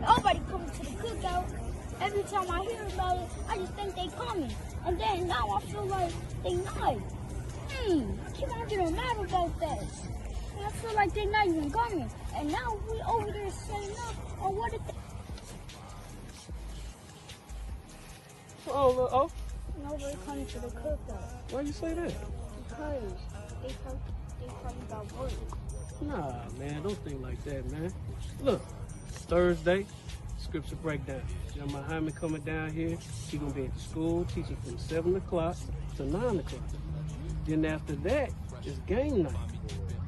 Nobody comes to the cookout. Every time I hear about it, I just think they coming. And then now I feel like they not. I keep on getting mad about that. And I feel like they not even coming. And now we over there saying up on what it. Oh, Nobody coming to the cookout. why you say that? Because they probably got work. Nah, man, don't think like that, man. Look, Thursday, scripture breakdown. Jeremiah Hyman coming down here. He gonna be at the school teaching from 7 o'clock to 9 o'clock. Then after that, it's game night.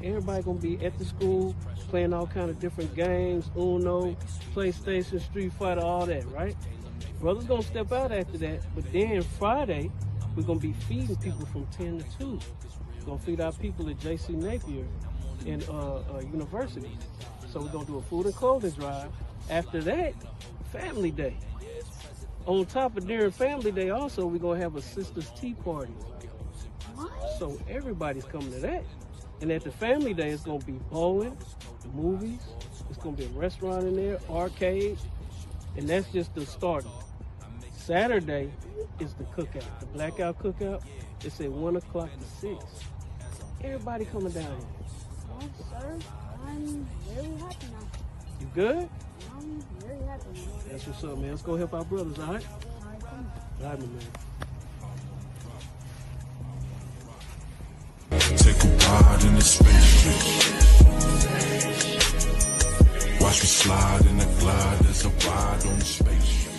Everybody gonna be at the school playing all kind of different games, Uno, PlayStation, Street Fighter, all that, right? Brothers gonna step out after that, but then Friday, we're gonna be feeding people from 10 to 2. We're gonna feed our people at J.C. Napier in university. So we're gonna do a food and clothing drive. After that, family day. On top of during family day, also we're gonna have a sisters tea party. So everybody's coming to that. And at the family day, it's gonna be bowling, movies. It's gonna be a restaurant in there, arcade, and that's just the start. Saturday is the cookout, the blackout cookout. It's at 1 o'clock to 6. Everybody coming down here. Oh, sir, I'm really happy now. You good? I'm really happy now. That's what's up, man. Let's go help our brothers, all right? All right, my man. Take a ride in the spaceship. Watch me slide in the glide. There's a ride on the spaceship.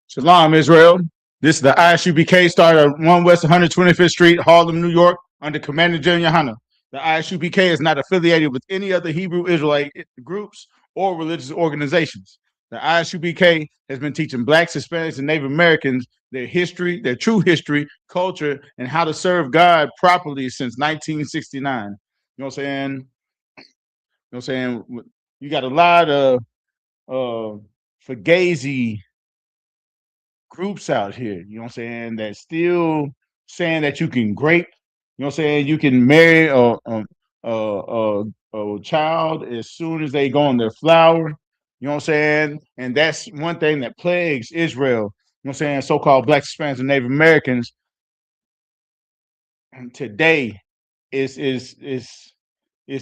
Shalom, Israel. This is the ISUBK started at 1 West 125th Street, Harlem, New York, under Commander General Yohana. The ISUBK is not affiliated with any other Hebrew Israelite groups or religious organizations. The ISUBK has been teaching Blacks, Hispanics, and Native Americans their history, their true history, culture, and how to serve God properly since 1969. You know what I'm saying? You know what I'm saying? You got a lot of Fugazi groups out here, you know what I'm saying, that still saying that you can grape, you know what I'm saying, you can marry a child as soon as they go on their flower, you know what I'm saying? And that's one thing that plagues Israel, you know what I'm saying, so-called Blacks, Hispanics, and Native Americans today is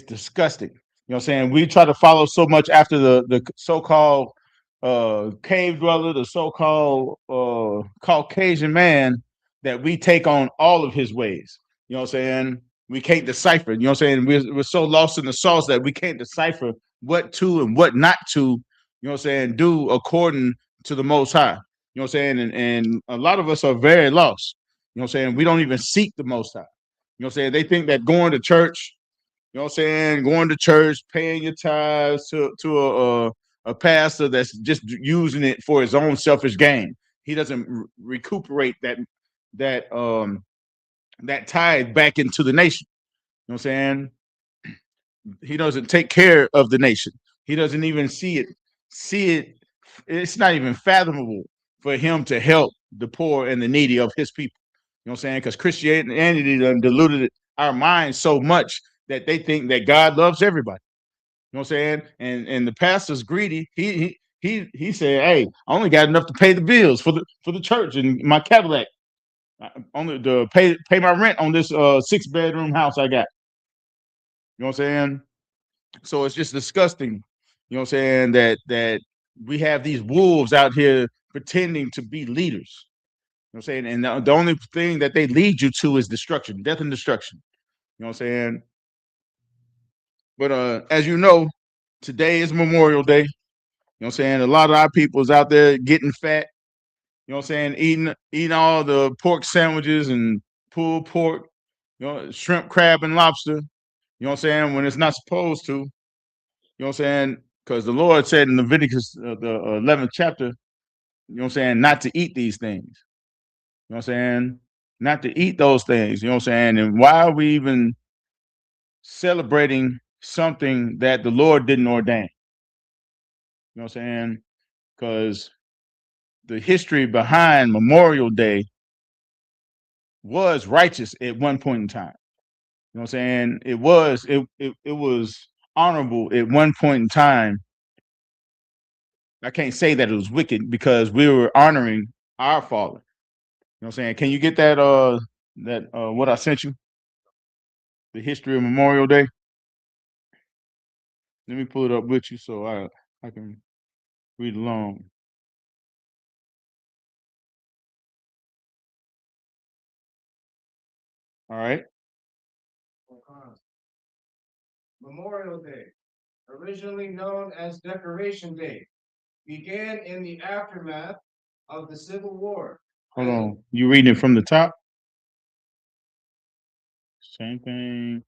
disgusting. You know what I'm saying? We try to follow so much after the so-called cave dweller, the so-called Caucasian man, that we take on all of his ways. You know what I'm saying? We can't decipher. You know what I'm saying? We're so lost in the sauce that we can't decipher what to and what not to, you know what I'm saying, do according to the Most High. You know what I'm saying? And a lot of us are very lost. You know what I'm saying? We don't even seek the Most High. You know what I'm saying? They think that going to church, you know what I'm saying, going to church, paying your tithes to a pastor that's just using it for his own selfish gain. He doesn't recuperate that tithe back into the nation. You know what I'm saying? He doesn't take care of the nation. He doesn't even see it. It's not even fathomable for him to help the poor and the needy of his people. You know what I'm saying? Because Christianity done diluted our minds so much that they think that God loves everybody. You know what I'm saying? And the pastor's greedy. He said, "Hey, I only got enough to pay the bills for the church and my Cadillac. Only to pay my rent on this 6-bedroom house I got." You know what I'm saying? So it's just disgusting. You know what I'm saying? That we have these wolves out here pretending to be leaders. You know what I'm saying? And the only thing that they lead you to is destruction, death and destruction. You know what I'm saying? But as you know, today is Memorial Day. You know what I'm saying? A lot of our people is out there getting fat. You know what I'm saying? Eating all the pork sandwiches and pulled pork, you know, shrimp, crab, and lobster. You know what I'm saying? When it's not supposed to. You know what I'm saying? Because the Lord said in Leviticus, the 11th chapter, you know what I'm saying, not to eat these things. You know what I'm saying? Not to eat those things. You know what I'm saying? And why are we even celebrating something that the Lord didn't ordain? You know what I'm saying? Because the history behind Memorial Day was righteous at one point in time. You know what I'm saying? It was honorable at one point in time. I can't say that it was wicked because we were honoring our fallen. You know what I'm saying? Can you get that what I sent you? The history of Memorial Day? Let me pull it up with you so I can read along. All right. Memorial Day, originally known as Decoration Day, began in the aftermath of the Civil War. Hold on. You reading it from the top? Same thing.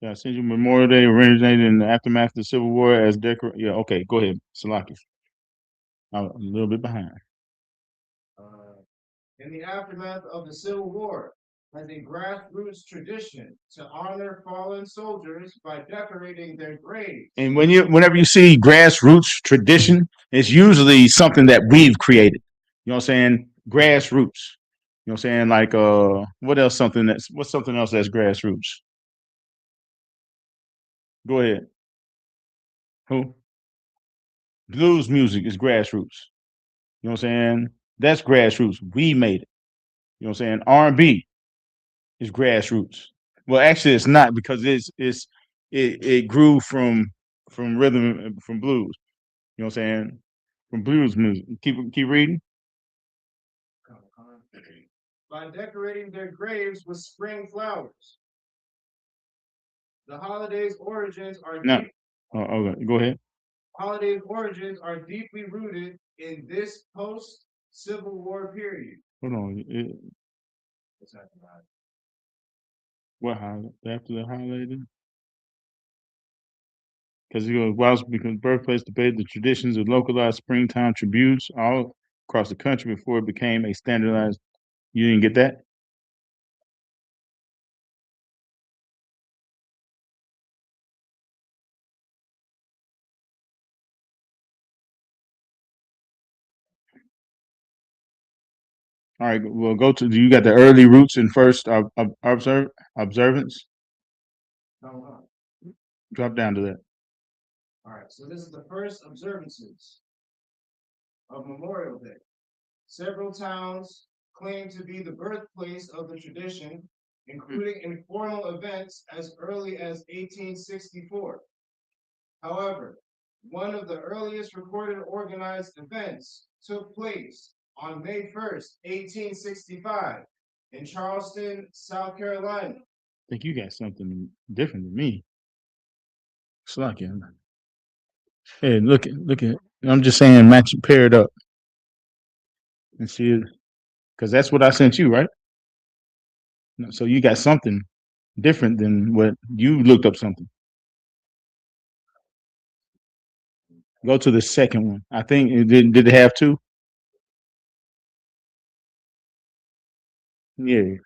Yeah, I sent you Memorial Day originated in the aftermath of the Civil War as Yeah, okay, go ahead, Salaki. I'm a little bit behind. In the aftermath of the Civil War, as a grassroots tradition to honor fallen soldiers by decorating their graves. And whenever you see grassroots tradition, it's usually something that we've created. You know what I'm saying? Grassroots. You know what I'm saying? Like what else what's something else that's grassroots? Go ahead. Who? Blues music is grassroots. You know what I'm saying? That's grassroots. We made it. You know what I'm saying? R&B is grassroots. Well, actually, it's not because it grew from rhythm from blues. You know what I'm saying? From blues music. Keep reading. By decorating their graves with spring flowers. The holiday's origins are No. Okay. Go ahead. Holiday's origins are deeply rooted in this post-Civil War period. Hold on. What holiday? After the holiday? Because he goes, whilst because birthplace debated the traditions of localized springtime tributes all across the country before it became a standardized. You didn't get that? All right. Well, go to. Do you got the early roots and first observance? Drop down to that. All right. So this is the first observances of Memorial Day. Several towns claim to be the birthplace of the tradition, including informal events as early as 1864. However, one of the earliest recorded organized events took place on May 1st, 1865, in Charleston, South Carolina. I think you got something different than me. It's like it. Hey, look at. I'm just saying, match, pair it up, and see it, because that's what I sent you, right? So you got something different than what you looked up something. Go to the second one. I think it did it have two? Yeah.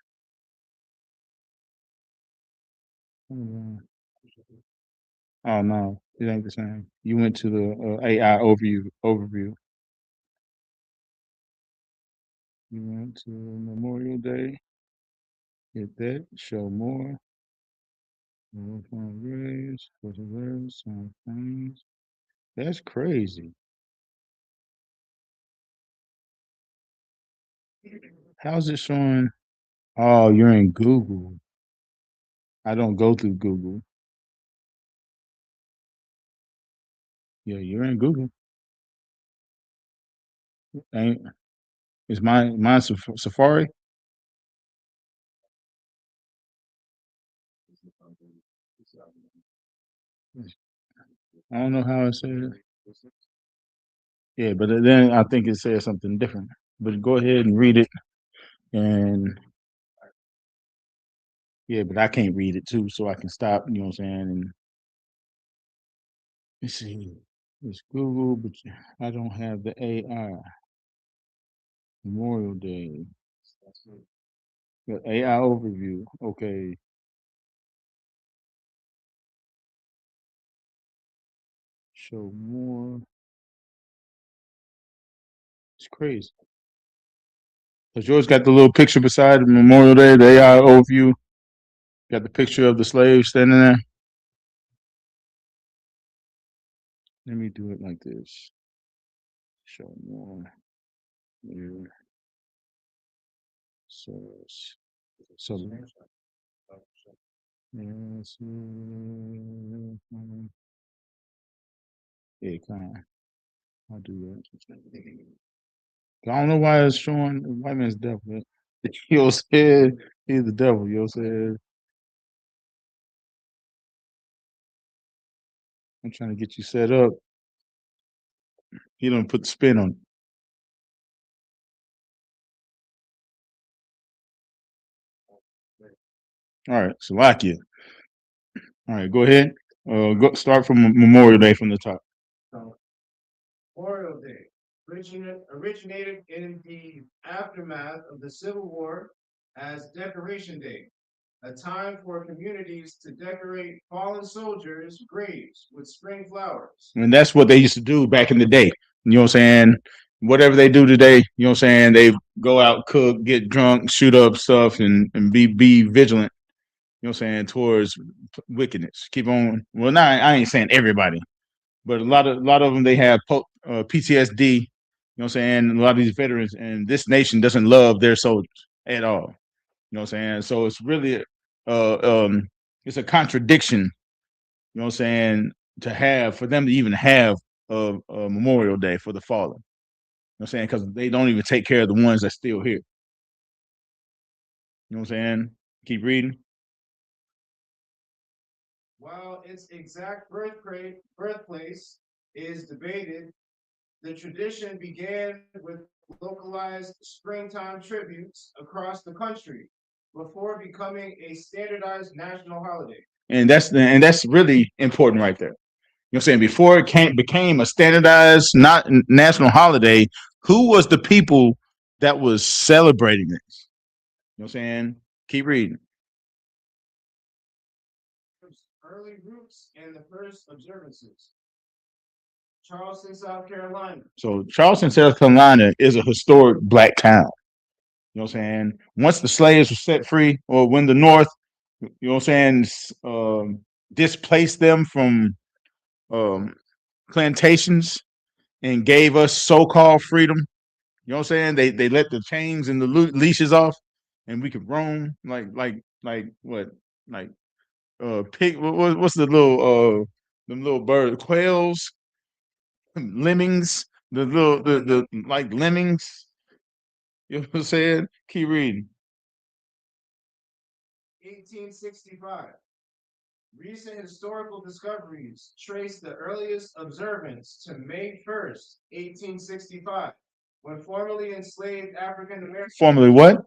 Oh no, it ain't the same. You went to the AI overview. You went to Memorial Day. Hit that. Show more. Graves, perseverance, some things. That's crazy. How's it showing? Oh, you're in Google. I don't go through Google. Yeah, you're in Google. Ain't is mine Safari? I don't know how it says. Yeah, but then I think it says something different. But go ahead and read it, and yeah, but I can't read it too, so I can stop. You know what I'm saying? And let's see, it's Google, but I don't have the AI. Memorial Day. The AI overview. Okay. Show more. crazy. Cause yours got the little picture beside the Memorial Day, the AI overview. Got the picture of the slaves standing there. Let me do it like this. Show more. Here. Source. So yes. Yeah, kind of. I'll do that. I don't know why it's showing the white man's devil. You know, said he's the devil. You know, said I'm trying to get you set up. He don't put the spin on it. All right, Salakia. All right, go ahead. Go start from Memorial Day from the top. So, Memorial Day originated in the aftermath of the Civil War as Decoration Day, a time for communities to decorate fallen soldiers' graves with spring flowers. And that's what they used to do back in the day. You know what I'm saying? Whatever they do today, you know what I'm saying? They go out, cook, get drunk, shoot up stuff, and be vigilant. You know what I'm saying, towards wickedness. Keep on. Well, now I ain't saying everybody, but a lot of them they have PTSD. You know what I'm saying? A lot of these veterans, and this nation doesn't love their soldiers at all. You know what I'm saying? So it's really it's a contradiction. You know what I'm saying? To have for them to even have a Memorial Day for the fallen. You know what I'm saying? Because they don't even take care of the ones that's still here. You know what I'm saying? Keep reading. While its exact birthplace is debated, the tradition began with localized springtime tributes across the country before becoming a standardized national holiday. And that's really important right there. You know what I'm saying? Before it became a standardized not national holiday, who was the people that was celebrating this? You know what I'm saying? Keep reading. Early roots and the first observances. Charleston, South Carolina. So Charleston, South Carolina is a historic black town. You know what I'm saying? Once the slaves were set free, or when the North, you know what I'm saying, displaced them from um, plantations and gave us so-called freedom. You know what I'm saying? They let the chains and the leashes off, and we could roam like what like pig. What's the little them little bird quails, lemmings, the like lemmings. You know what I'm saying? Keep reading. 1865. Recent historical discoveries trace the earliest observance to May 1st, 1865, when formerly enslaved African Americans. Formerly what?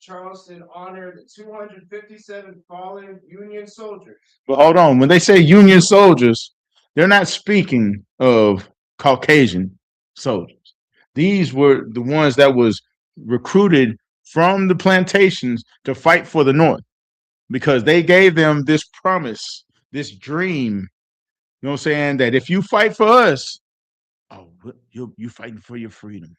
Charleston honored 257 fallen Union soldiers. But hold on. When they say Union soldiers, they're not speaking of Caucasian soldiers. These were the ones that was recruited from the plantations to fight for the North because they gave them this promise, this dream. You know what I'm saying? That if you fight for us, oh, you fighting for your freedom.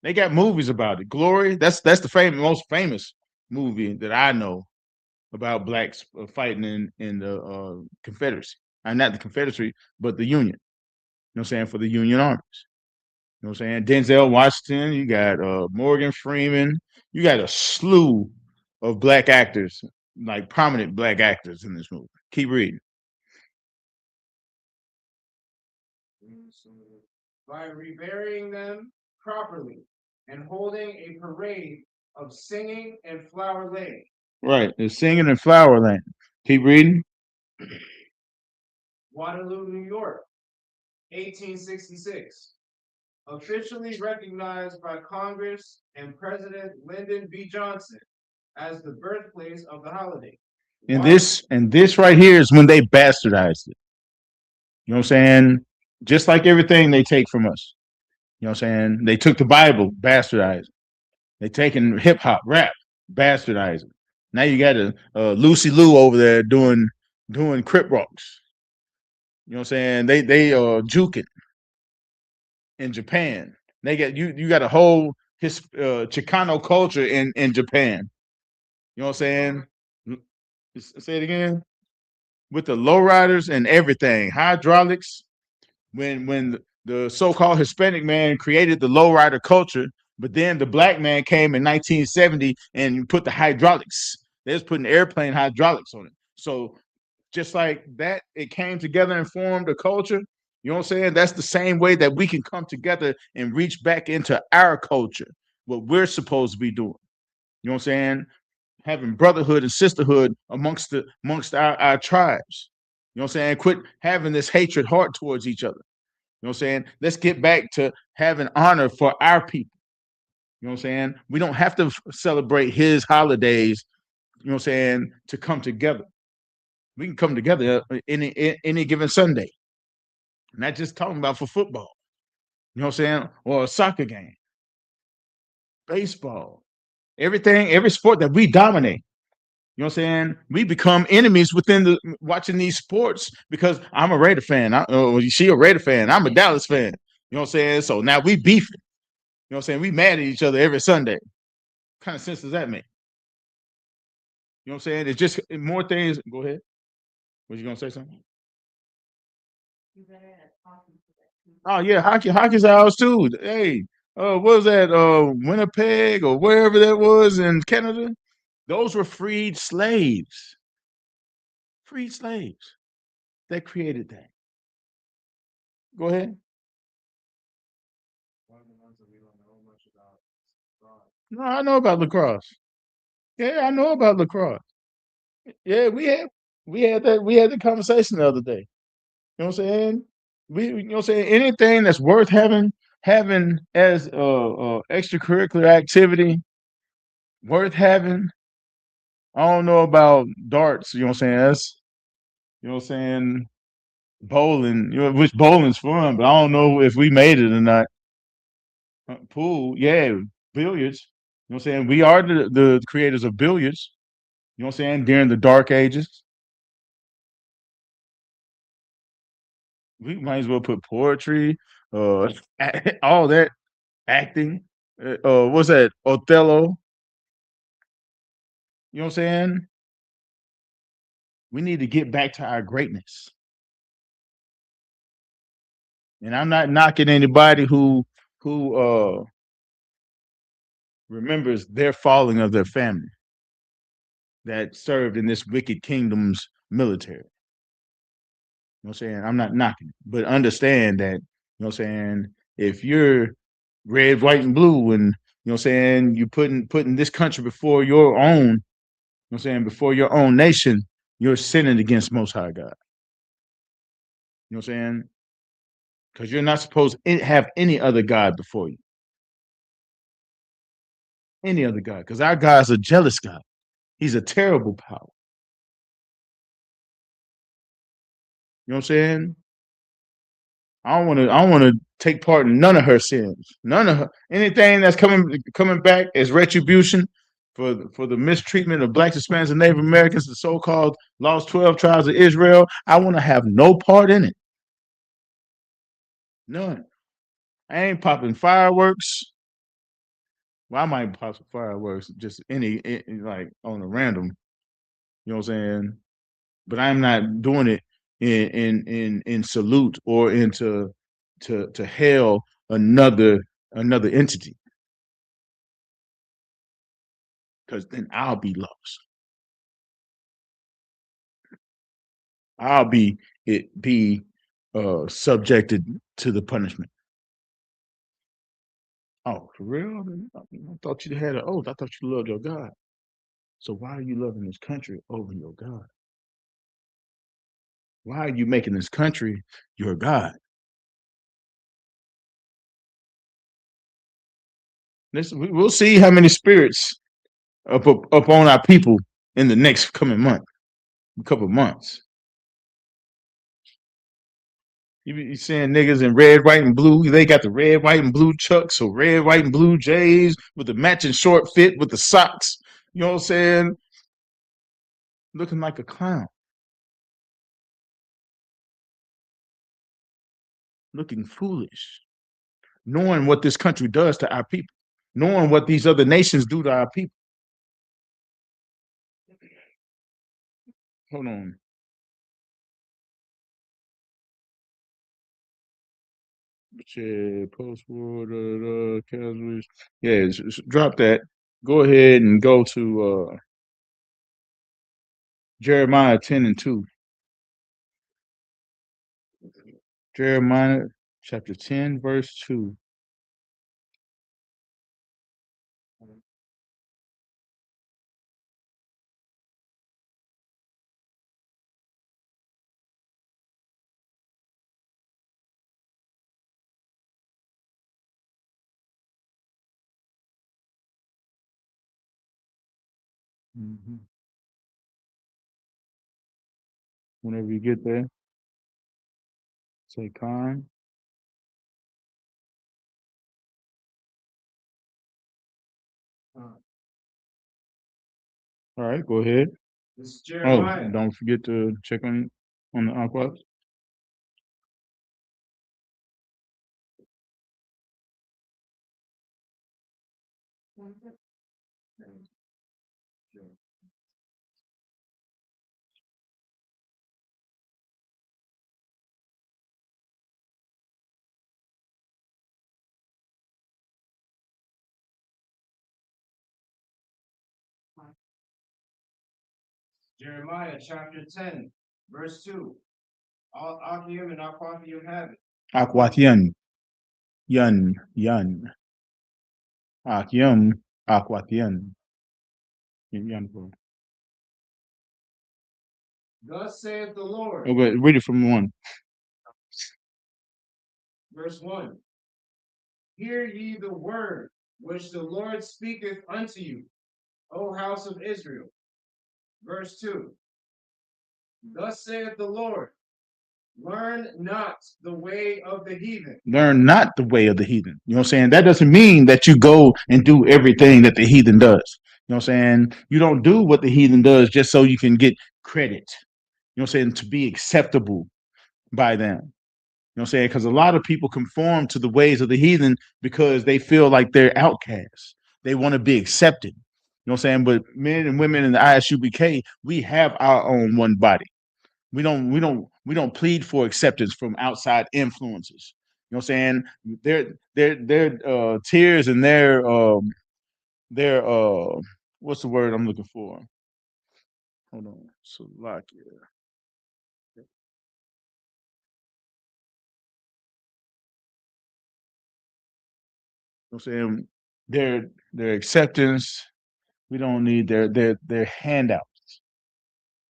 They got movies about it. Glory. That's the most famous movie that I know about blacks fighting in the Confederacy. And not the Confederacy, but the Union. You know what I'm saying? For the Union armies. You know what I'm saying? Denzel Washington, you got Morgan Freeman, you got a slew of black actors, like prominent black actors in this movie. Keep reading. By reburying them properly and holding a parade of singing and flower laying. Right, they're singing in Flower Land. Keep reading. Waterloo, New York, 1866. Officially recognized by Congress and President Lyndon B. Johnson as the birthplace of the holiday. And this right here is when they bastardized it. You know what I'm saying? Just like everything they take from us. You know what I'm saying? They took the Bible, bastardized it. They taking hip hop, rap, bastardized it. Now you got a Lucy Liu over there doing Crip rocks. You know what I'm saying? They juke it in Japan. They got you got a whole Chicano culture in Japan. You know what I'm saying? Say it again. With the lowriders and everything, hydraulics. When the so-called Hispanic man created the lowrider culture, but then the black man came in 1970 and put the hydraulics. They was putting airplane hydraulics on it. So just like that, it came together and formed a culture. You know what I'm saying? That's the same way that we can come together and reach back into our culture, what we're supposed to be doing. You know what I'm saying? Having brotherhood and sisterhood amongst our tribes. You know what I'm saying? Quit having this hatred heart towards each other. You know what I'm saying? Let's get back to having honor for our people. You know what I'm saying? We don't have to celebrate his holidays, you know what I'm saying, to come together. We can come together any given Sunday. Not just talking about for football. You know what I'm saying? Or a soccer game, baseball, everything, every sport that we dominate. You know what I'm saying? We become enemies within the watching these sports because I'm a Raider fan. She a Raider fan. I'm a Dallas fan. You know what I'm saying? So now we beefing. You know what I'm saying? We mad at each other every Sunday. What kind of sense does that make? You know what I'm saying? It's just more things. Go ahead. Was you gonna say something? Oh yeah, hockey's ours too. Hey, what was that? Winnipeg or wherever that was in Canada. Those were freed slaves. Freed slaves. That created that. Go ahead. No, I know about lacrosse. Yeah, I know about lacrosse. Yeah, we had the conversation the other day. You know what I'm saying? You know what I'm saying? Anything that's worth having as extracurricular activity, worth having. I don't know about darts, you know what I'm saying? That's you know what I'm saying, bowling, which bowling's fun, but I don't know if we made it or not. Pool, yeah, billiards. You know what I'm saying? We are the creators of billiards, you know what I'm saying, during the dark ages. We might as well put poetry, uh, all that acting. What's that? Othello. You know what I'm saying? We need to get back to our greatness. And I'm not knocking anybody who remembers their falling of their family that served in this wicked kingdom's military. You know what I'm saying? I'm not knocking it, but understand that, you know what I'm saying, if you're red, white, and blue, and you know what I'm saying, you putting this country before your own, you know what I'm saying, before your own nation, you're sinning against most high God. You know what I'm saying? Because you're not supposed to have any other God before you. Any other God. Because our God's a jealous God. He's a terrible power. You know what I'm saying? I don't want to take part in none of her sins. None of her anything that's coming back as retribution for the mistreatment of blacks, Hispanics, and Native Americans, the so-called lost 12 tribes of Israel. I want to have no part in it. None. I ain't popping fireworks. Well, I might pop some fireworks, just like on a random. You know what I'm saying? But I'm not doing it in salute or into to hail another entity, because then I'll be lost. I'll be subjected to the punishment. Oh, for real? I thought you had an oath. I thought you loved your God. So why are you loving this country over your God? Why are you making this country your God? We'll see how many spirits up on our people in the next coming couple of months. You be seeing niggas in red, white, and blue. They got the red, white, and blue chucks or red, white, and blue J's with the matching short fit with the socks. You know what I'm saying? Looking like a clown. looking foolish, knowing what this country does to our people, knowing what these other nations do to our people. Hold on. Post-war, casualties. Yeah, drop that. Go ahead and go to Jeremiah 10:2. Jeremiah chapter 10, verse 2. Mhm. Whenever you get there, say Khan. All right, go ahead. This is Oh, Jeremiah. don't forget to check on the aqua. Jeremiah chapter 10, verse 2. All Achium and Aquathium have it. Aquatian. Yun. Akyum. Aquatian. Yun. Thus saith the Lord. Okay, read it from one. Verse 1. Hear ye the word which the Lord speaketh unto you, O house of Israel. Verse 2. Thus saith the Lord, learn not the way of the heathen. Learn not the way of the heathen. You know what I'm saying? That doesn't mean that you go and do everything that the heathen does. You know what I'm saying? You don't do what the heathen does just so you can get credit. You know what I'm saying? To be acceptable by them. You know what I'm saying? Because a lot of people conform to the ways of the heathen because they feel like they're outcasts. They want to be accepted. You know what I'm saying? But men and women in the ISUBK, we have our own one body. We don't plead for acceptance from outside influences. You know what I'm saying? Their tears and their what's the word I'm looking for? Hold on. Slovakia. You know what I'm saying? Their acceptance, we don't need their handouts.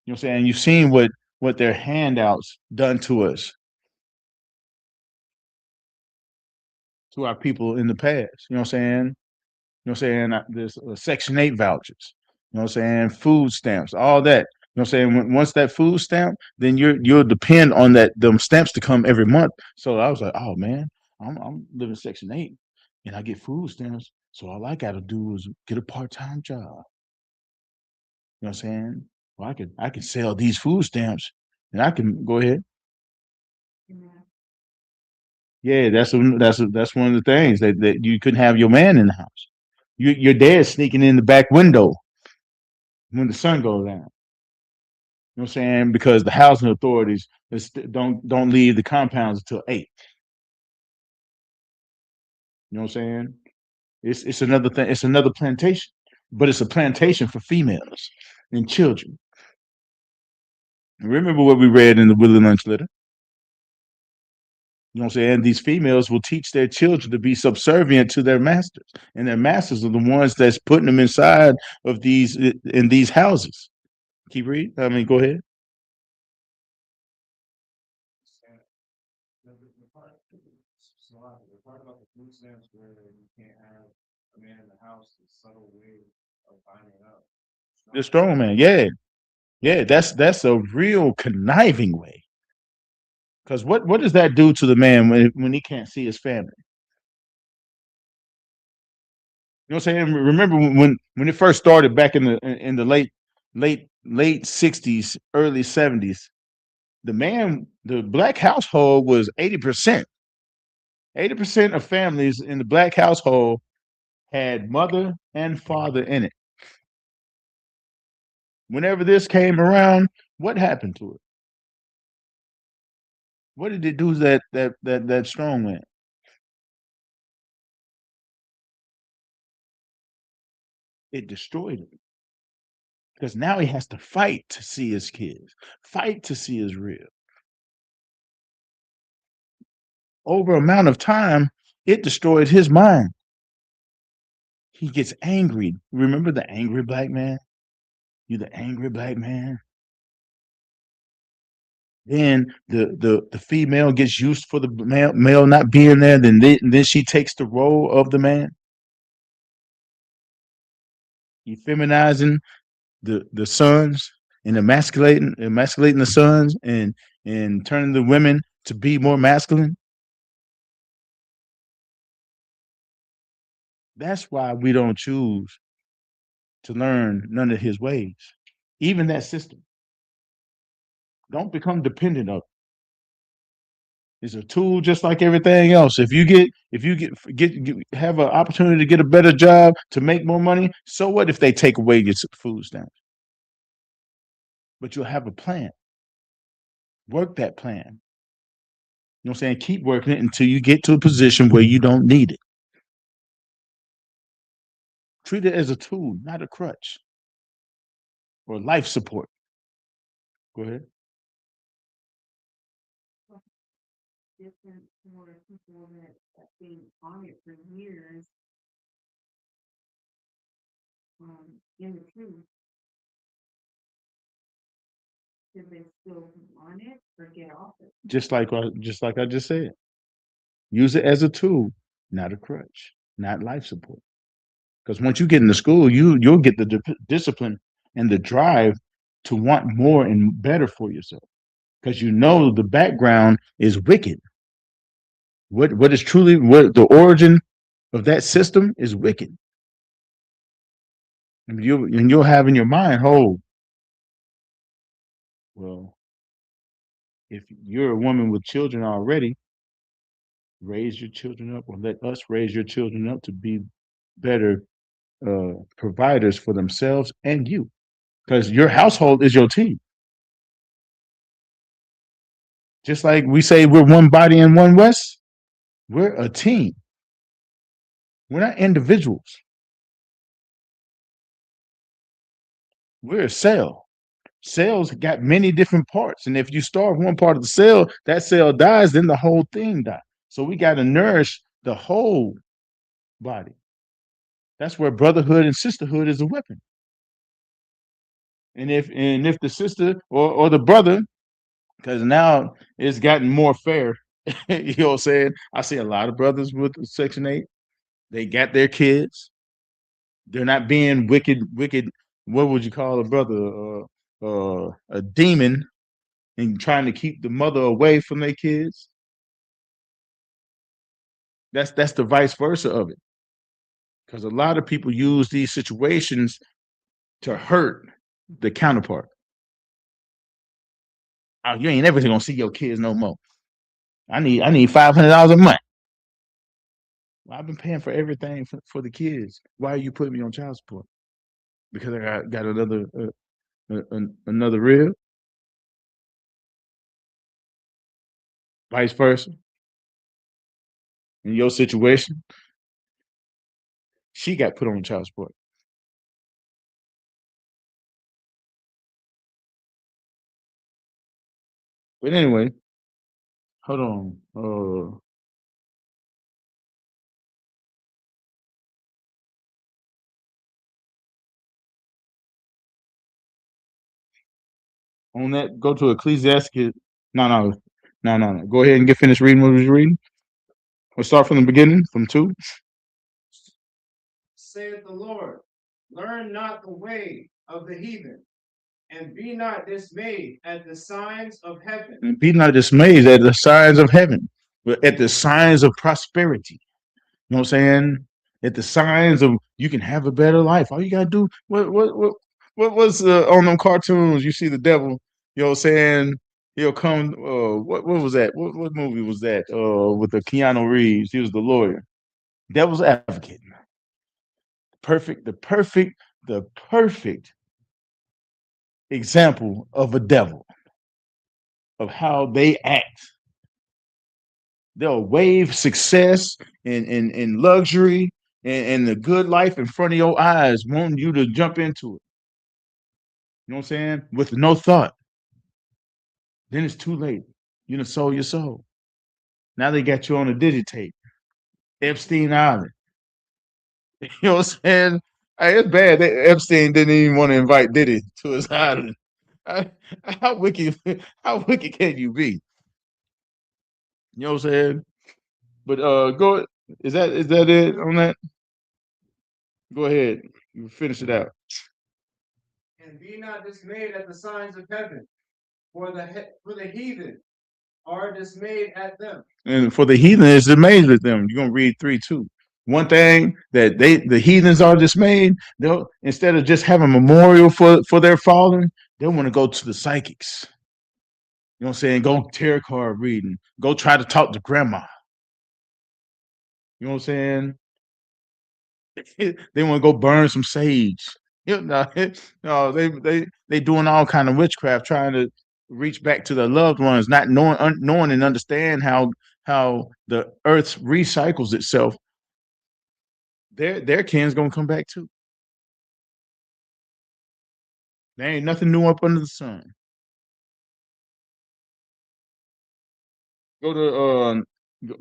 You know what I'm saying? You've seen what their handouts done to us, to our people in the past. You know what I'm saying? You know what I'm saying? There's Section 8 vouchers. You know what I'm saying? Food stamps, all that. You know what I'm saying? Once that food stamp, then you'll depend on them stamps to come every month. So I was like, oh man, I'm living Section 8 and I get food stamps. So all I gotta do is get a part-time job. You know what I'm saying? Well, I can sell these food stamps and I can go ahead. Yeah, that's one of the things that you couldn't have your man in the house. Your dad's sneaking in the back window when the sun goes down. You know what I'm saying? Because the housing authorities don't leave the compounds until 8. You know what I'm saying? It's another thing. It's another plantation, but it's a plantation for females and children. Remember what we read in the Willie Lunch letter? You know what I'm saying? These females will teach their children to be subservient to their masters, and their masters are the ones that's putting them inside of these houses. Keep reading. I mean, go ahead. The part about the food stamps where you can't have a man in the house, the subtle way of finding out. The strong man, yeah. That's a real conniving way. Because what does that do to the man when he can't see his family? You know what I'm saying? Remember when it first started back in the late 60s, early 70s, the black household was 80%. 80% of families in the black household had mother and father in it. Whenever this came around, what happened to it? What did it do to that strong man? It destroyed him. Because now he has to fight to see his kids, fight to see his rib. Over amount of time, it destroyed his mind. He gets angry. Remember the angry black man? You the angry black man. Then the female gets used for the male not being there. Then she takes the role of the man, effeminizing the sons and emasculating the sons and turning the women to be more masculine. That's why we don't choose to learn none of his ways, even that system. Don't become dependent of it. It's a tool just like everything else. If you have an opportunity to get a better job to make more money, so what if they take away your food stamps? But you'll have a plan. Work that plan. You know what I'm saying? Keep working it until you get to a position where you don't need it. Treat it as a tool, not a crutch or life support. Go ahead. Different for people that have been on it for years, in the truth. Should they still be on it or get off it? Just like I just said. Use it as a tool, not a crutch, not life support. Because once you get into school, you'll get the discipline and the drive to want more and better for yourself. Because you know the background is wicked. What is truly what the origin of that system is wicked. And you'll have in your mind, oh, well, if you're a woman with children already, raise your children up, or let us raise your children up to be better providers for themselves and you, because your household is your team. Just like we say we're one body and one West, we're a team. We're not individuals. We're a cell. Cells got many different parts, and if you starve one part of the cell, that cell dies, then the whole thing dies. So we got to nourish the whole body. That's where brotherhood and sisterhood is a weapon. And if the sister or the brother, because now it's gotten more fair, you know what I'm saying? I see a lot of brothers with Section 8. They got their kids. They're not being wicked. What would you call a brother? A demon, and trying to keep the mother away from their kids. That's the vice versa of it. Because a lot of people use these situations to hurt the counterpart. Oh, you ain't never gonna see your kids no more. I need $500 a month. Well, I've been paying for everything for the kids. Why are you putting me on child support? Because I got another rib. Vice versa. In your situation, she got put on child support. But anyway, hold on. On that, go to Ecclesiastes. No. Go ahead and get finished reading what you're reading. We'll start from the beginning, from 2. Saith the Lord, learn not the way of the heathen, and be not dismayed at the signs of heaven. And be not dismayed at the signs of heaven, but at the signs of prosperity. You know what I'm saying? At the signs of you can have a better life. All you gotta do, what was on them cartoons? You see the devil, you know what I'm saying? He'll come. What was that? What movie was that? With the Keanu Reeves, he was the lawyer. Devil's advocate. Perfect. The perfect example of a devil of how they act. They'll wave success and luxury and the good life in front of your eyes, wanting you to jump into it. You know what I'm saying? With no thought. Then it's too late. You done sold your soul. Now they got you on a digitape. Epstein Island. You know what I'm saying? Hey, it's bad that Epstein didn't even want to invite Diddy to his island. How wicked, how wicked can you be? You know what I'm saying? But go. Is that it on that? Go ahead. You finish it out. And be not dismayed at the signs of heaven, for the heathen are dismayed at them. And for the heathen is amazed at them. You're gonna read 3:2. One thing that the heathens are dismayed, they'll instead of just having a memorial for their fallen, they want to go to the psychics. You know what I'm saying? Go tarot card reading. Go try to talk to grandma. You know what I'm saying? They want to go burn some sage. You know, no, they doing all kind of witchcraft, trying to reach back to their loved ones, not knowing and understand how the earth recycles itself. Their kin's gonna come back too. There ain't nothing new up under the sun. Go to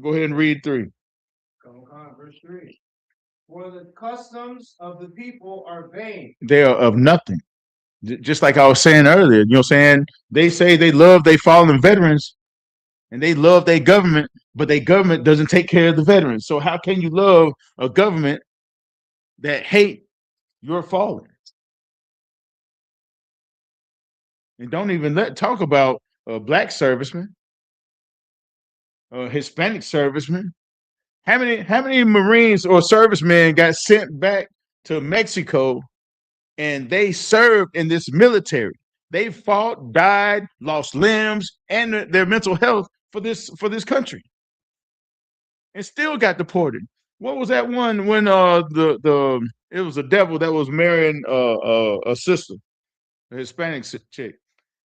go ahead and read 3. Verse 3. For the customs of the people are vain. They are of nothing. Just like I was saying earlier, you know what I'm saying? They say they love their fallen veterans and they love their government, but their government doesn't take care of the veterans. So how can you love a government that hate your fallen? And don't even talk about black servicemen, Hispanic servicemen. How many Marines or servicemen got sent back to Mexico and they served in this military? They fought, died, lost limbs, and their mental health for this country, and still got deported. What was that one when it was a devil that was marrying a sister, a Hispanic chick,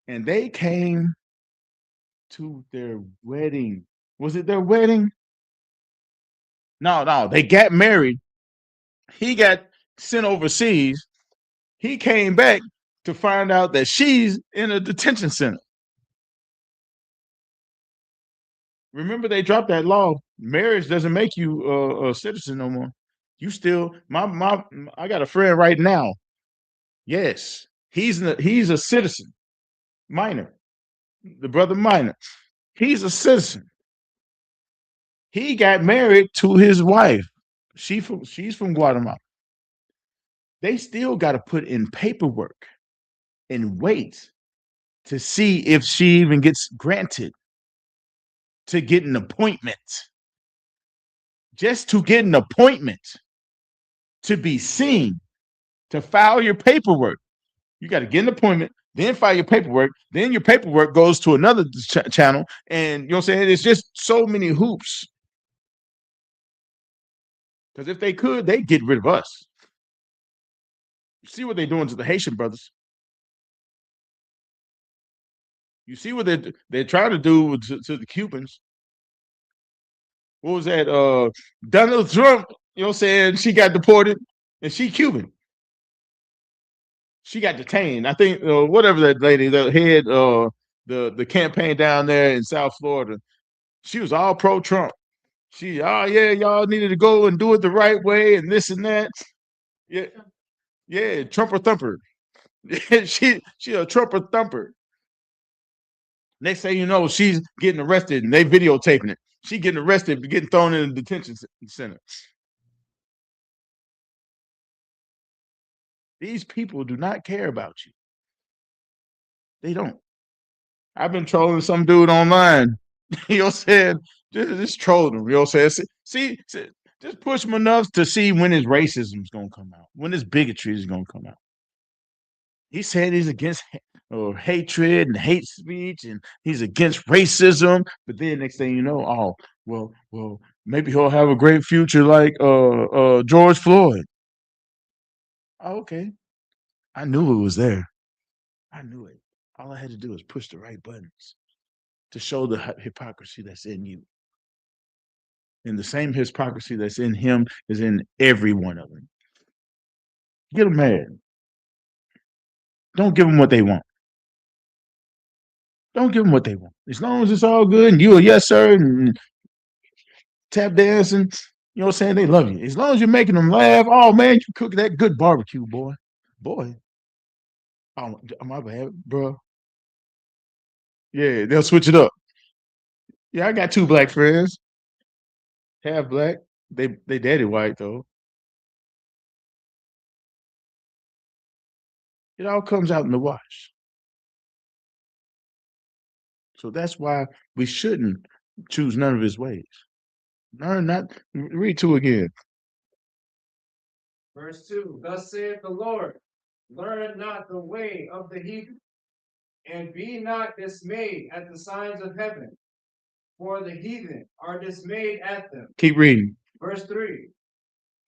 and they came to their wedding. Was it their wedding? No, they got married. He got sent overseas. He came back to find out that she's in a detention center. Remember, they dropped that law. Marriage doesn't make you a citizen no more. You still, I got a friend right now. Yes, he's a citizen, minor. The brother minor, he's a citizen. He got married to his wife. She's from Guatemala. They still got to put in paperwork and wait to see if she even gets granted to get an appointment. Just to get an appointment to be seen, to file your paperwork. You got to get an appointment, then file your paperwork. Then your paperwork goes to another channel. And you know what I'm saying? It's just so many hoops. Because if they could, they'd get rid of us. You see what they're doing to the Haitian brothers. You see what they're trying to do to the Cubans. What was that? Donald Trump, you know what I'm saying? She got deported and she Cuban. She got detained. I think whatever that lady that head the campaign down there in South Florida, she was all pro Trump. She, oh yeah, y'all needed to go and do it the right way and this and that. Yeah, Trumper thumper. she a Trumper thumper. Next thing you know, she's getting arrested and they videotaping it. She getting arrested, getting thrown in a detention center. These people do not care about you. They don't. I've been trolling some dude online. You know what I'm saying? Just trolling him. You know what I'm saying? See, just push him enough to see when his racism is going to come out, when his bigotry is going to come out. He said he's against or hatred and hate speech, and he's against racism. But then next thing you know, oh well, maybe he'll have a great future like George Floyd. Oh, okay, I knew it was there. I knew it. All I had to do was push the right buttons to show the hypocrisy that's in you. And the same hypocrisy that's in him is in every one of them. Get them mad. Don't give them what they want. Don't give them what they want. As long as it's all good and you a yes sir and tap dancing, you know what I'm saying? They love you. As long as you're making them laugh, oh man, you cook that good barbecue, boy. Boy. Oh, my bad, bro. Yeah, they'll switch it up. Yeah, I got 2 black friends. Half black. They daddy white though. It all comes out in the wash. So that's why we shouldn't choose none of his ways. Learn not read 2 again. Verse 2, thus saith the Lord, learn not the way of the heathen, and be not dismayed at the signs of heaven, for the heathen are dismayed at them. Keep reading. Verse 3,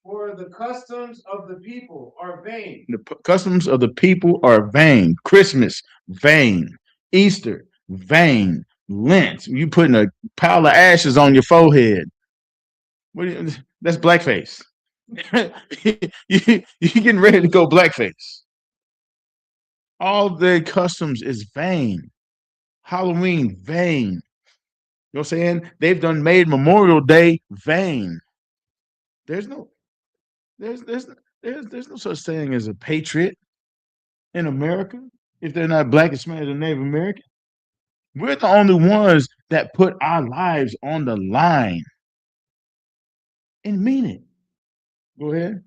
for the customs of the people are vain. The customs of the people are vain. Christmas, vain. Easter, vain. Lent, you putting a pile of ashes on your forehead. That's blackface. you getting ready to go blackface. All the customs is vain. Halloween, vain. You know what I'm saying? They've done made Memorial Day vain. There's no such thing as a patriot in America if they're not black, Hispanic, or Native American. We're the only ones that put our lives on the line and mean it. Go ahead.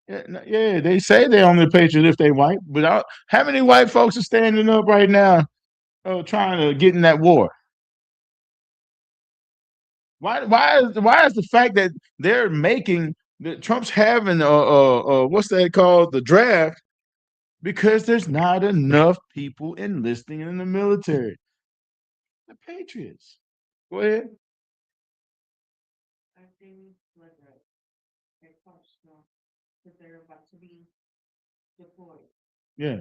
Yeah, they say they're only a patriot if they white, but how many white folks are standing up right now trying to get in that war? Why is the fact that they're making that Trump's having what's that called, the draft, because there's not enough people enlisting in the military? The Patriots. Go ahead. I think like a coach now, because they're about to be deployed Yeah.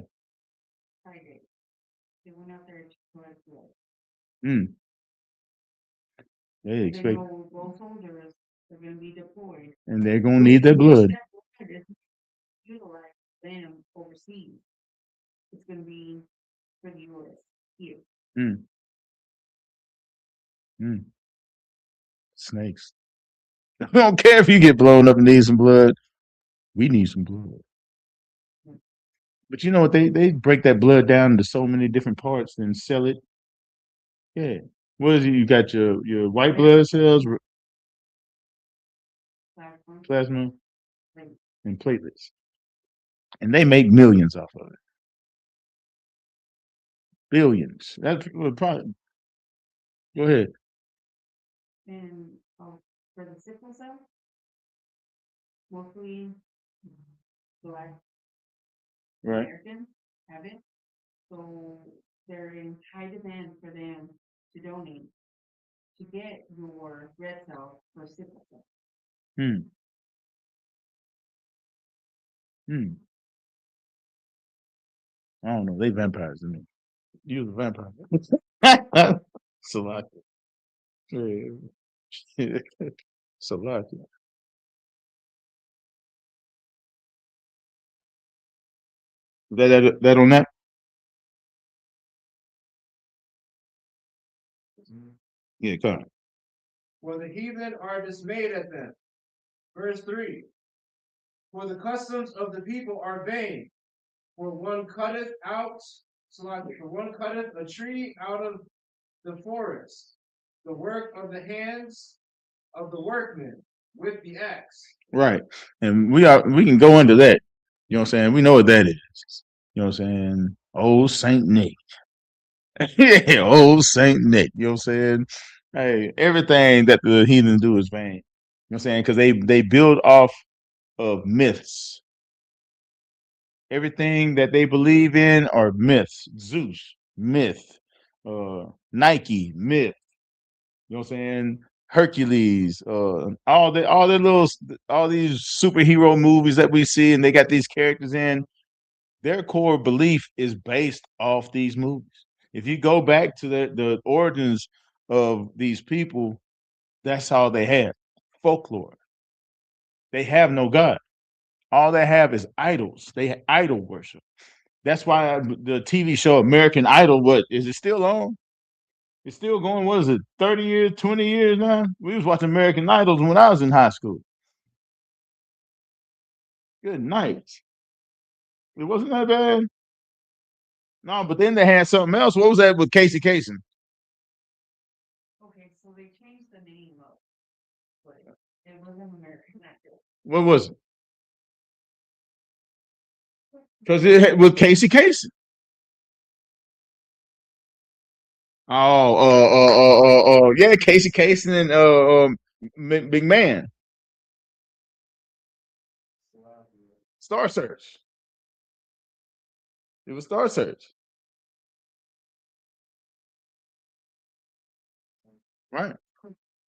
Friday. They went out there to deploy blood. Mm. They They expect, know those soldiers are gonna be deployed. and they're gonna need their blood. That blood is utilized them overseas. It's gonna be for the US here. Mm. Mm. Snakes. I don't care if you get blown up and need some blood. We need some blood. But you know what? They break that blood down into so many different parts and sell it. Yeah. What is it? You got your white blood cells, plasma, and platelets. And they make millions off of it. Billions. That's what probably. Go ahead. And for the sickle cell, mostly black Right. Americans have it. So they're in high demand for them to donate to get your red cell for sickle cell. Hmm. Hmm. I don't know. They vampires to me. You're the vampire. Salaki. Yeah. Salaki. That on that? Yeah, come on. For the heathen are dismayed at them. Verse 3, for the customs of the people are vain. For one cutteth a tree out of the forest, the work of the hands of the workmen with the axe. Right. And we can go into that. You know what I'm saying? We know what that is. You know what I'm saying? Old Saint Nick. Yeah, old Saint Nick. You know what I'm saying? Hey, everything that the heathens do is vain. You know what I'm saying? Because they build off of myths. Everything that they believe in are myths. Zeus, myth. Nike, myth. You know what I'm saying? Hercules, all these superhero movies that we see, and they got these characters in. Their core belief is based off these movies. If you go back to the origins of these people, that's all they have. Folklore. They have no God. All they have is idols. They idol worship. That's why the TV show American Idol, what is it still on? It's still going. What is it? 30 years, 20 years now? We was watching American Idols when I was in high school. Good night. It wasn't that bad. No, but then they had something else. What was that with Casey Kasem? Okay, so they changed the name of, but it wasn't American Idol. What was it? Because it had, with Casey Kasem. Yeah, Casey Kasem and Big Man. Star Search. It was Star Search. Right.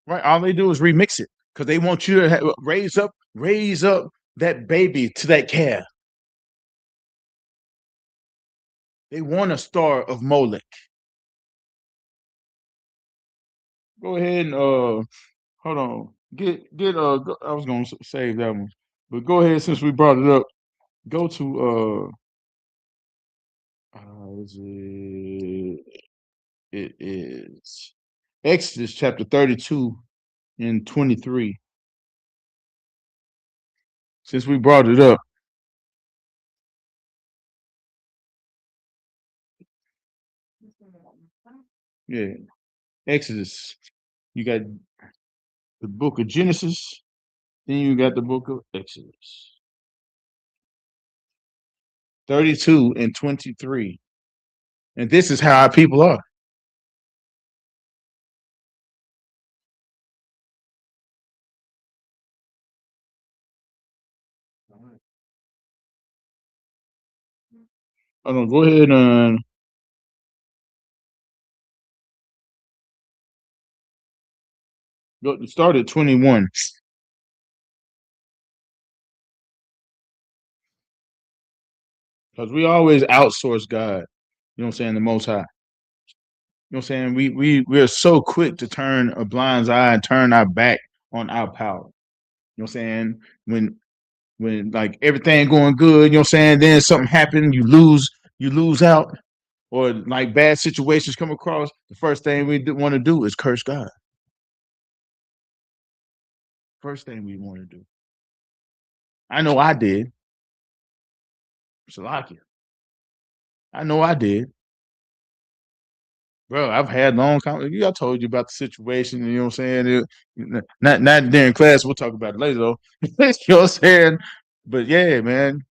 Right. All they do is remix it because they want you to raise up that baby to that calf. They want a star of Molech. Go ahead and hold on. I was gonna save that one, but go ahead since we brought it up. Go to it is Exodus chapter 32 and 23. Since we brought it up. Yeah. Exodus. You got the book of Genesis, then you got the book of Exodus. 32 and 23. And this is how our people are. Oh no, go ahead and start at 21. Because we always outsource God. You know what I'm saying? The Most High. You know what I'm saying? We're so quick to turn a blind eye and turn our back on our power. You know what I'm saying? When like everything going good, you know what I'm saying? Then something happened, you lose out, or like bad situations come across. The first thing we want to do is curse God. First thing we want to do. I know I did. Salakia. I know I did. Bro, I've had long conversations. I told you about the situation, you know what I'm saying? Not during class, we'll talk about it later though. You know what I'm saying? But yeah, man.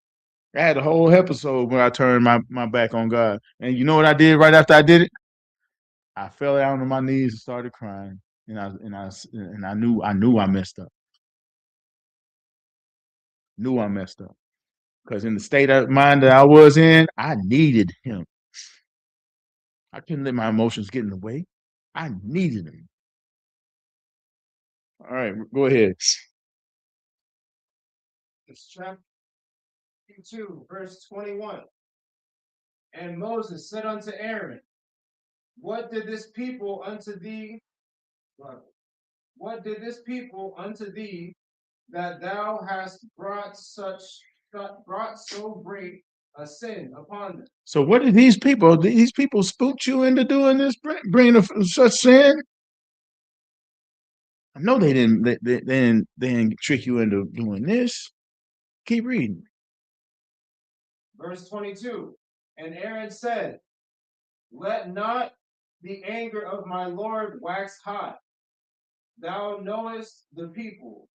I had a whole episode where I turned my back on God. And you know what I did right after I did it? I fell down on my knees and started crying. And I knew I messed up. Knew I messed up. Because in the state of mind that I was in, I needed him. I couldn't let my emotions get in the way. I needed him. All right, go ahead. It's chapter 2, verse 21. And Moses said unto Aaron, what did this people unto thee? What did this people unto thee that thou hast brought so great a sin upon them? So what did these people? These people spooked you into doing this, bringing such sin? I know they didn't. They didn't trick you into doing this. Keep reading. Verse 22. And Aaron said, let not the anger of my Lord wax hot. Thou knowest the people,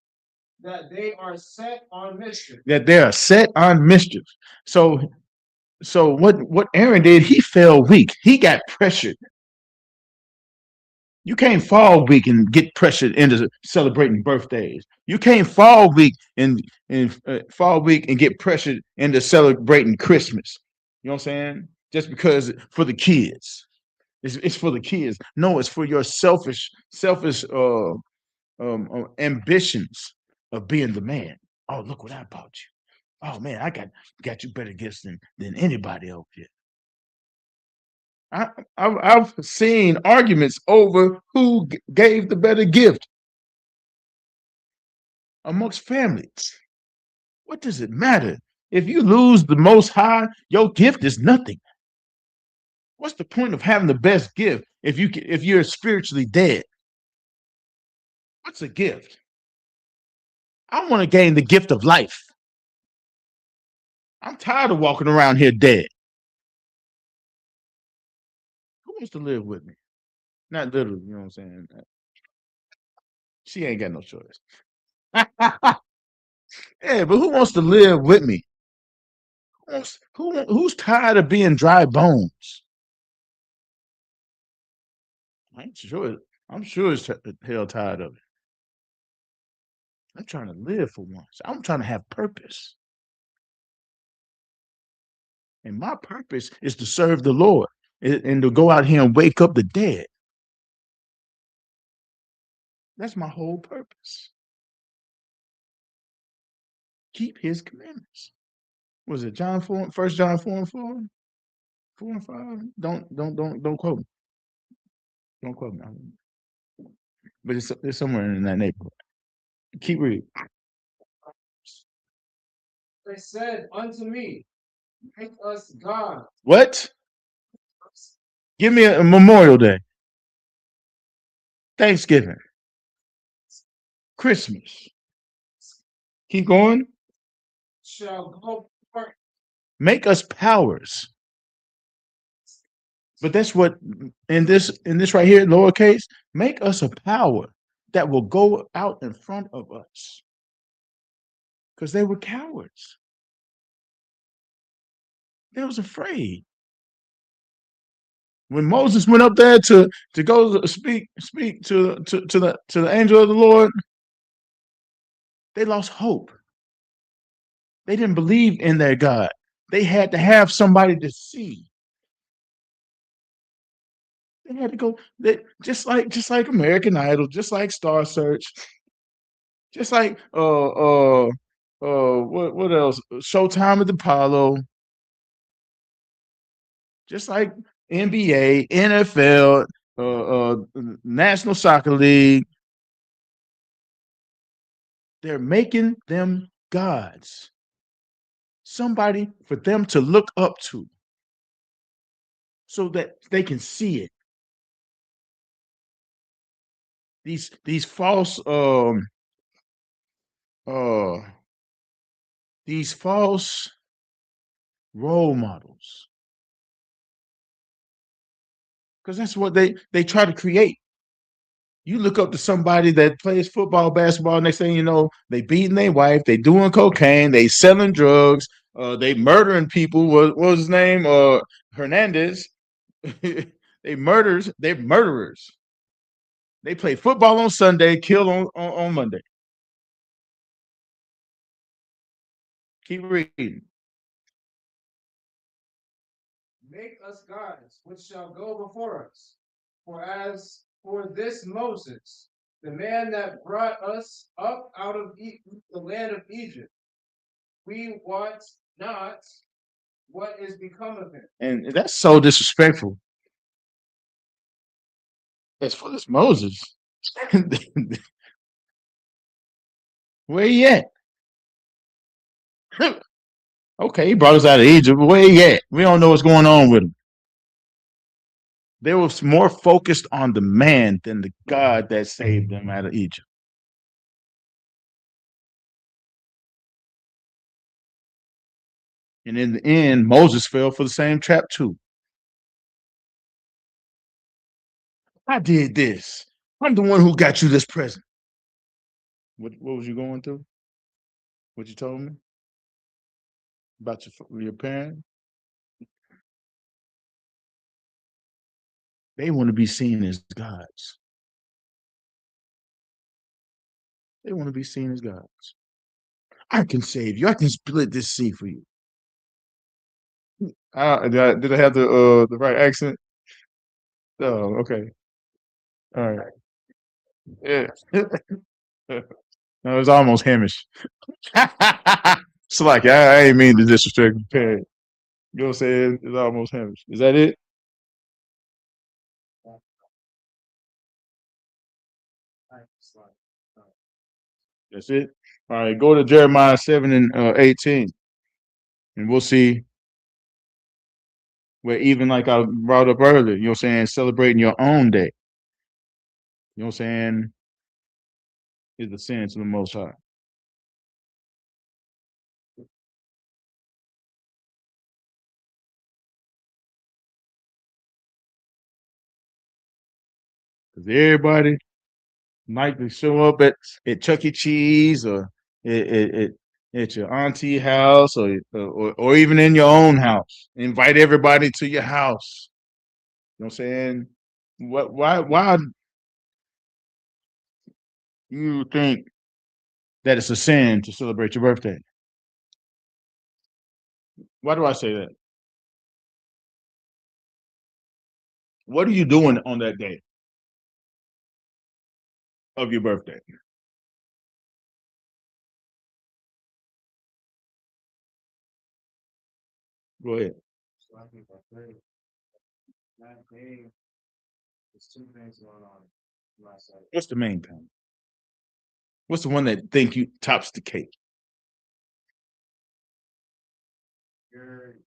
that they are set on mischief. That they are set on mischief. So what Aaron did, he fell weak. He got pressured. You can't fall weak and get pressured into celebrating birthdays. You can't fall weak and get pressured into celebrating Christmas. You know what I'm saying? Just because for the kids, it's for the kids. No, it's for your selfish ambitions of being the man. Oh, look what I bought you. Oh man, I got you better gifts than anybody else here. I've seen arguments over who gave the better gift amongst families. What does it matter? If you lose the most high, your gift is nothing. What's the point of having the best gift if you're spiritually dead? What's a gift? I want to gain the gift of life. I'm tired of walking around here dead. Who wants to live with me? Not literally, you know what I'm saying? She ain't got no choice. Yeah, but who wants to live with me? Who's tired of being dry bones? I'm sure. I'm sure it's hell tired of it. I'm trying to live for once. I'm trying to have purpose, and my purpose is to serve the Lord and to go out here and wake up the dead. That's my whole purpose. Keep His commandments. Was it John 4, 1 John 4 and 4? 4 and 5? Don't quote me. Don't quote me. But it's somewhere in that neighborhood. Keep reading. They said unto me, make us God. What? Give me a Memorial Day, Thanksgiving, Christmas. Keep going. Shall go forth. Make us powers. But that's what in this right here, lowercase, make us a power that will go out in front of us. Because they were cowards. They was afraid. When Moses went up there to go speak to the angel of the Lord, they lost hope. They didn't believe in their God. They had to have somebody to see. They had to go. Just like American Idol, just like Star Search, just like what else? Showtime at the Apollo, just like NBA, NFL, National Soccer League. They're making them gods. Somebody for them to look up to so that they can see it. These false role models, because that's what they try to create. You look up to somebody that plays football, basketball, and they say, they beating their wife, they doing cocaine, they selling drugs, they murdering people. What was his name? Hernandez. They're murderers. They play football on Sunday, kill on Monday. Keep reading. Make us gods, which shall go before us. For as for this Moses, the man that brought us up out of the land of Egypt, we wot not what is become of him. And that's so disrespectful. As for this Moses, where he at? Okay, he brought us out of Egypt, but where he at? We don't know what's going on with him. They were more focused on the man than the God that saved them out of Egypt. And in the end, Moses fell for the same trap too. I did this. I'm the one who got you this present. What was you going through? What you told me about your parents? They want to be seen as gods. They want to be seen as gods. I can save you. I can split this sea for you. Did I have the right accent? Oh, okay. All right. Yeah. No, it's almost Hamish. It's like I ain't mean to disrespect the parent. You know what I'm saying? It's almost Hamish. Is that it? That's it. All right, go to Jeremiah 7 and 18, and we'll see where even like I brought up earlier, you know what I'm saying, celebrating your own day, you know what I'm saying, is a sin to the Most High. Because everybody might be show up at Chuck E. Cheese or at your auntie house or even in your own house. Invite everybody to your house. You know what I'm saying? Why you think that it's a sin to celebrate your birthday? Why do I say that? What are you doing on that day of your birthday? Go ahead. So I think that day, there's two things going on my side. What's the main thing? What's the one that think you tops the cake? You're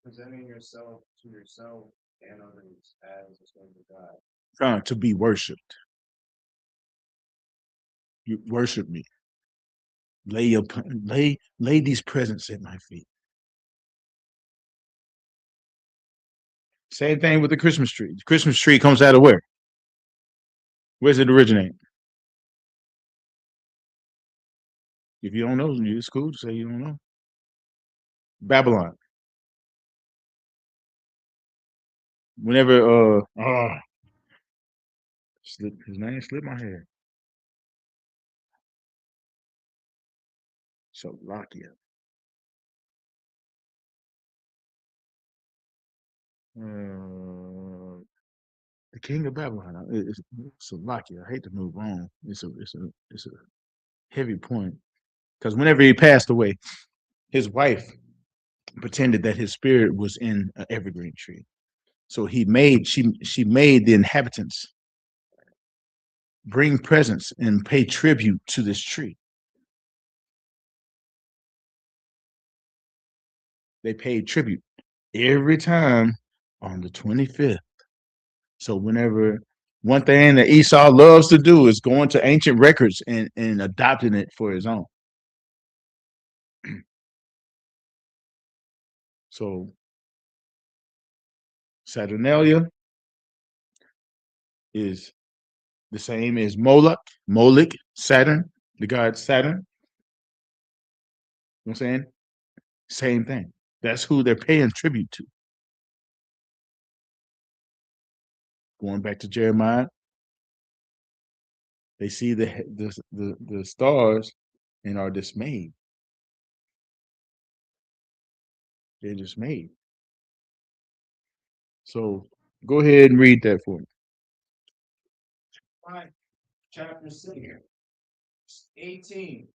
presenting yourself to yourself and others as a son of God. To be worshipped. You worship me. Lay these presents at my feet. Same thing with the Christmas tree. The Christmas tree comes out of where? Where's it originate? If you don't know, it's cool to say you don't know. Babylon. Whenever his name slipped my head. Slovakia. The king of Babylon. It's Slovakia. I hate to move on. It's a heavy point because whenever he passed away, his wife pretended that his spirit was in an evergreen tree. So she made the inhabitants bring presents and pay tribute to this tree. They paid tribute every time on the 25th. So whenever one thing that Esau loves to do is going to ancient records and adopting it for his own. So Saturnalia is the same as Moloch, Saturn, the god Saturn. You know what I'm saying? Same thing. That's who they're paying tribute to. Going back to Jeremiah, they see the stars and are dismayed. They're dismayed. So go ahead and read that for me. Chapter 6, 18.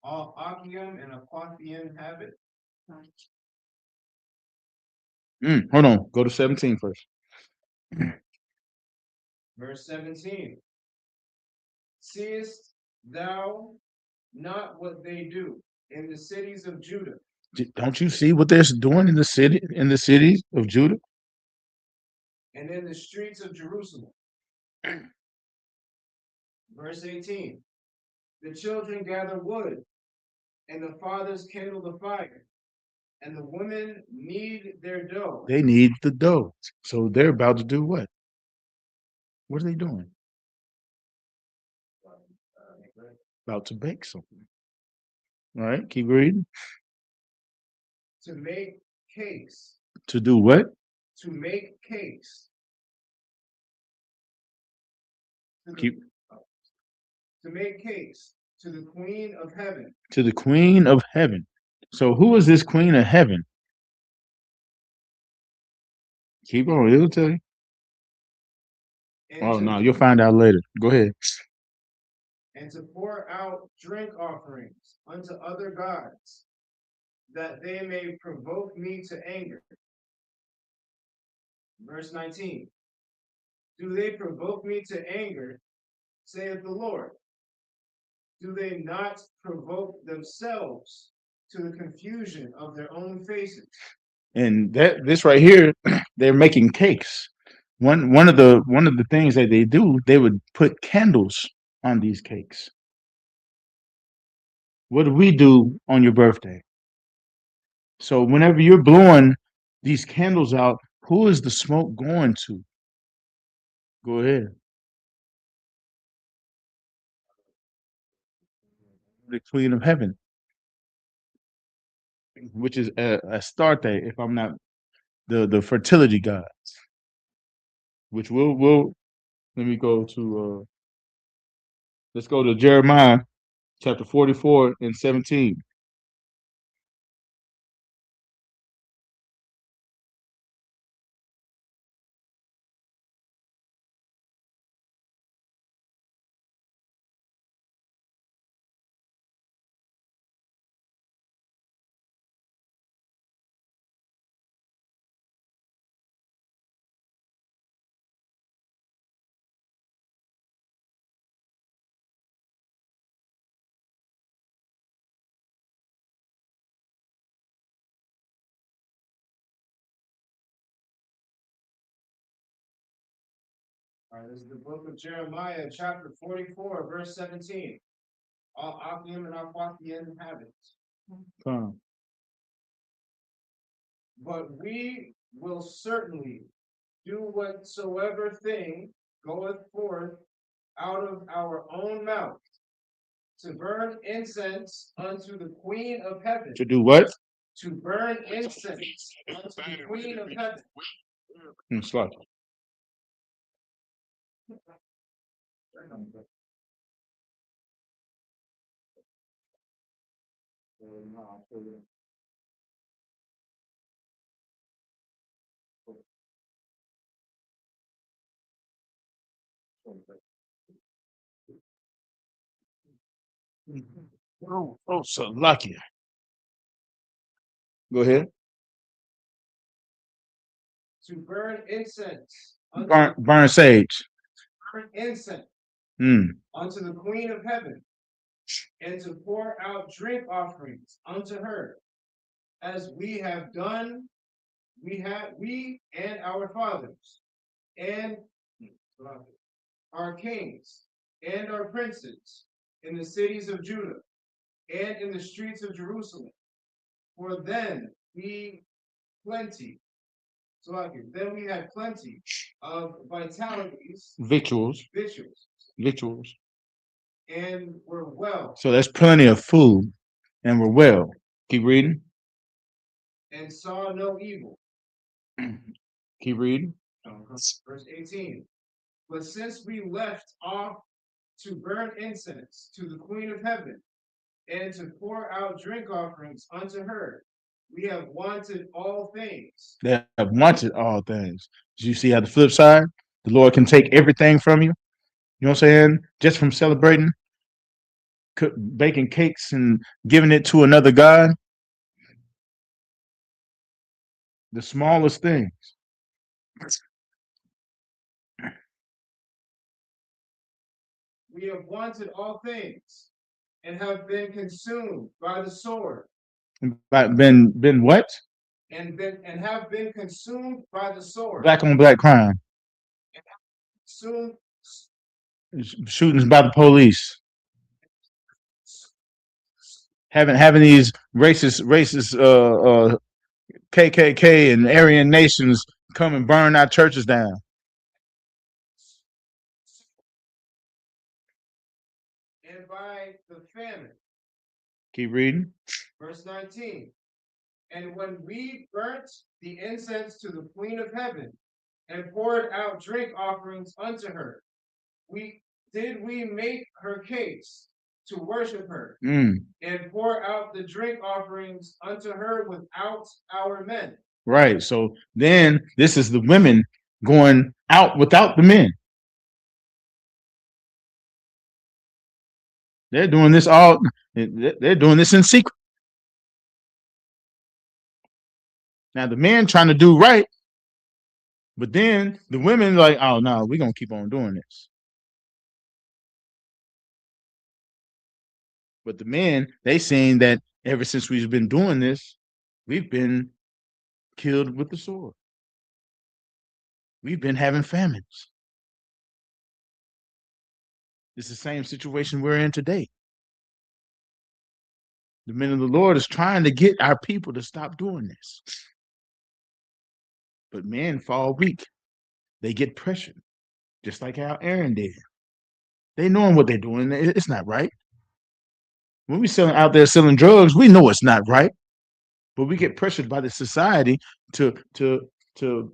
All Achium and Apothian have it. Hold on. Go to 17 first. Verse 17. Seest thou not what they do in the cities of Judah? Don't you see what they're doing in the cities of Judah? And in the streets of Jerusalem. Verse 18. The children gather wood, and the fathers kindle the fire, and the women knead their dough. They need the dough. So they're about to do what? What are they doing? About to bake something. All right, keep reading. To make cakes. To do what? To make cakes. Keep to make cakes to the Queen of Heaven. To the Queen of Heaven. So who is this Queen of Heaven? Keep on, it'll tell you. And Oh to, no, you'll find out later. Go ahead. and to pour out drink offerings unto other gods, that they may provoke me to anger. Verse 19. Do they provoke me to anger, saith the Lord? Do they not provoke themselves to the confusion of their own faces? And this right here, they're making cakes. One of the things that they do, they would put candles on these cakes. What do we do on your birthday? So whenever you're blowing these candles out, who is the smoke going to? Go ahead. The Queen of Heaven, which is Astarte, if I'm not the fertility gods. Which will let me go to let's go to Jeremiah chapter 44 and 17. All right, this is the book of Jeremiah, chapter 44, verse 17. All Akim and Alquathian have it. Come. But we will certainly do whatsoever thing goeth forth out of our own mouth, to burn incense unto the Queen of Heaven. To do what? To burn incense unto the Queen of Heaven. Slide. Oh, so lucky. Go ahead. To burn incense unto Burn sage. burn incense Mm. unto the Queen of Heaven, and to pour out drink offerings unto her, as we have done, we and our fathers, and our kings, and our princes, in the cities of Judah, and in the streets of Jerusalem. For then we plenty. So then we had plenty of vitalities, Victuals. and were well, So that's plenty of food, and we're well. Keep reading. and saw no evil. Keep reading. Verse 18. But since we left off to burn incense to the Queen of Heaven, and to pour out drink offerings unto her, we have wanted all things. They have wanted all things. You see how the flip side, the Lord can take everything from you. You know what I'm saying? Just from celebrating, baking cakes and giving it to another God. The smallest things. We have wanted all things, and have been consumed by the sword. Been what? And have been consumed by the sword. Black on black crime. Consumed. Shootings by the police. Having these racist KKK and Aryan nations come and burn our churches down. And by the famine. Keep reading. Verse 19. And when we burnt the incense to the Queen of Heaven, and poured out drink offerings unto her, we did we make her cakes to worship her, Mm, and pour out the drink offerings unto her without our men? right. So then this is the women going out without the men. They're doing this all. They're doing this in secret. Now the men trying to do right, but then the women like, oh no, we're gonna keep on doing this. But the men, they saying that ever since we've been doing this, we've been killed with the sword. We've been having famines. It's the same situation we're in today. The men of the Lord is trying to get our people to stop doing this. But men fall weak. They get pressured, just like how Aaron did. They knowing what they're doing. It's not right. When we selling out there selling drugs, we know it's not right. But we get pressured by the society to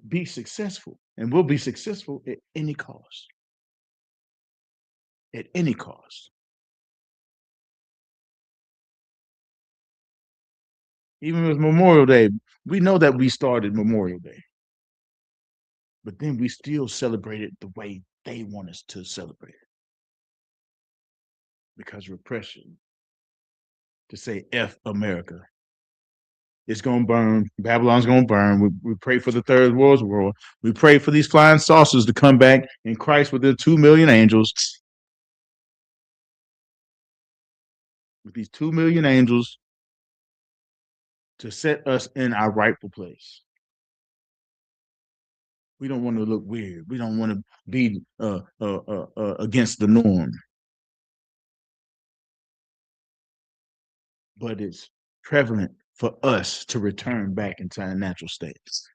be successful. And we'll be successful at any cost. At any cost. Even with Memorial Day, we know that we started Memorial Day. But then we still celebrate it the way they want us to celebrate it. Because repression. To say F America. It's going to burn. Babylon's going to burn. We pray for the third world's war. We pray for these flying saucers to come back in Christ with their 2 million angels. With these 2 million angels to set us in our rightful place. We don't want to look weird. We don't want to be against the norm. But it's prevalent for us to return back into our natural states.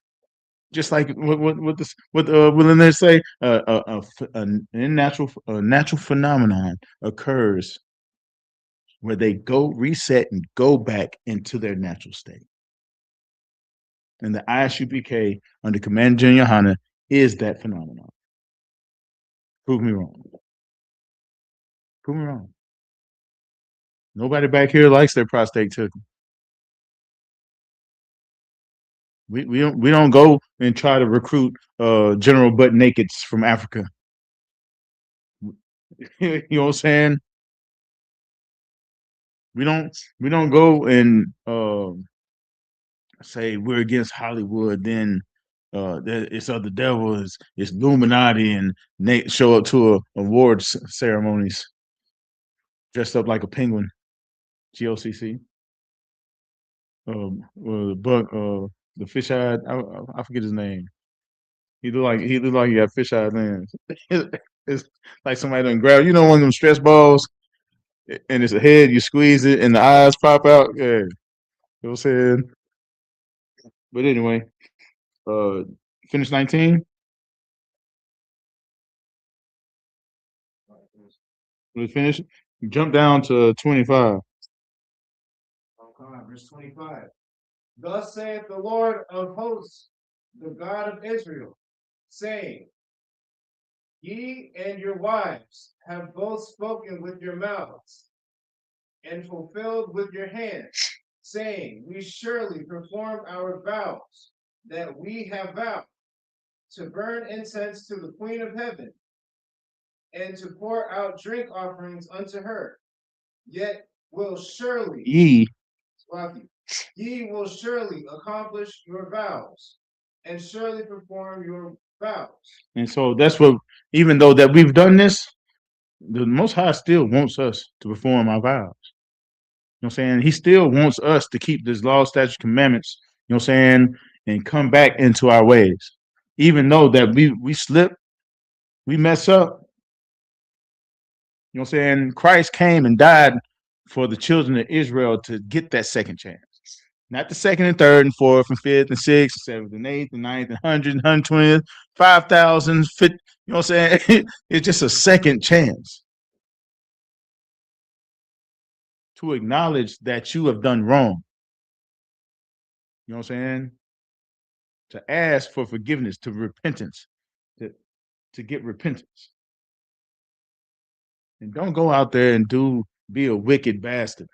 Just like what they say, a natural phenomenon occurs where they go reset and go back into their natural state. And the ISUPK under Commander General Yohana is that phenomenon. Prove me wrong. Prove me wrong. Nobody back here likes their prostate taken. We don't go and try to recruit general butt nakeds from Africa. You know what I'm saying? We don't go and say we're against Hollywood, then it's of the devil, it's Illuminati, and they show up to awards ceremonies dressed up like a penguin. GOCC. The fish eyed. I forget his name. He looked like he got fish eyed lens. It's like somebody done grab. You know, one of them stress balls, and it's a head. You squeeze it, and the eyes pop out. Yeah, you know what I'm saying. But anyway, finish 19. We finish. Jump down to 25. Okay, verse 25. Thus saith the Lord of hosts, the God of Israel, saying, Ye and your wives have both spoken with your mouths, and fulfilled with your hands, saying, We surely perform our vows that we have vowed, to burn incense to the Queen of Heaven, and to pour out drink offerings unto her. Yet will surely ye will surely accomplish your vows, and surely perform your vows. And so that's what, even though that we've done this, the Most High still wants us to perform our vows. You know what I'm saying? He still wants us to keep this law, statutes, commandments, you know what I'm saying, and come back into our ways. Even though that we slip, we mess up. You know what I'm saying? Christ came and died for the children of Israel to get that second chance. Not the second and third and fourth and fifth and sixth and seventh and eighth and ninth and 100 and 120th, 5,000, 50, you know what I'm saying? It's just a second chance to acknowledge that you have done wrong. You know what I'm saying? To ask for forgiveness, to repentance, to get repentance. And don't go out there and be a wicked bastard.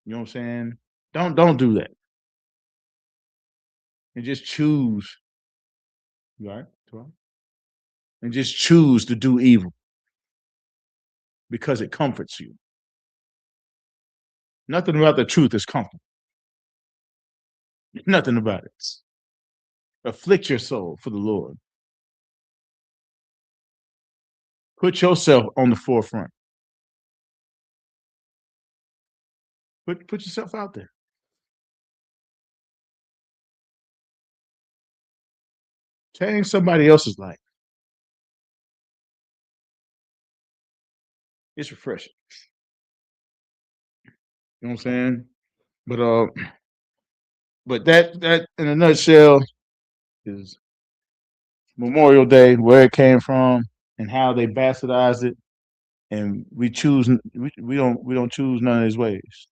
You know what I'm saying? Don't do that. And just choose. You all right? Terrell? And just choose to do evil because it comforts you. Nothing about the truth is comfort. Nothing about it. Afflict your soul for the Lord. Put yourself on the forefront. Put yourself out there. Change somebody else's life. It's refreshing. You know what I'm saying? But that in a nutshell is Memorial Day, where it came from, and how they bastardized it, and we don't choose none of his ways.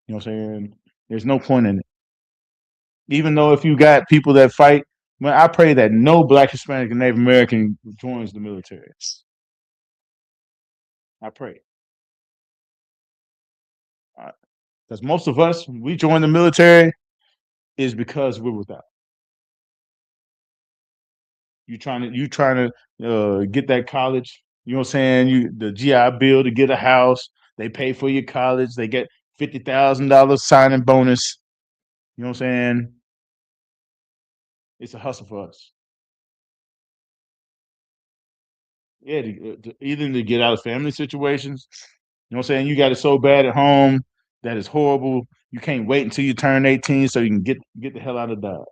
You know what I'm saying? There's no point in it. Even though if you got people that fight, man, I pray that no Black, Hispanic, and Native American joins the military. I pray. Because most of us, we join the military is because we're without. You trying to get that college, you know what I'm saying? The GI Bill to get a house, they pay for your college, they get $50,000 signing bonus. You know what I'm saying? It's a hustle for us. Yeah, either to get out of family situations. You know what I'm saying? You got it so bad at home that it's horrible. You can't wait until you turn 18 so you can get the hell out of Dodge.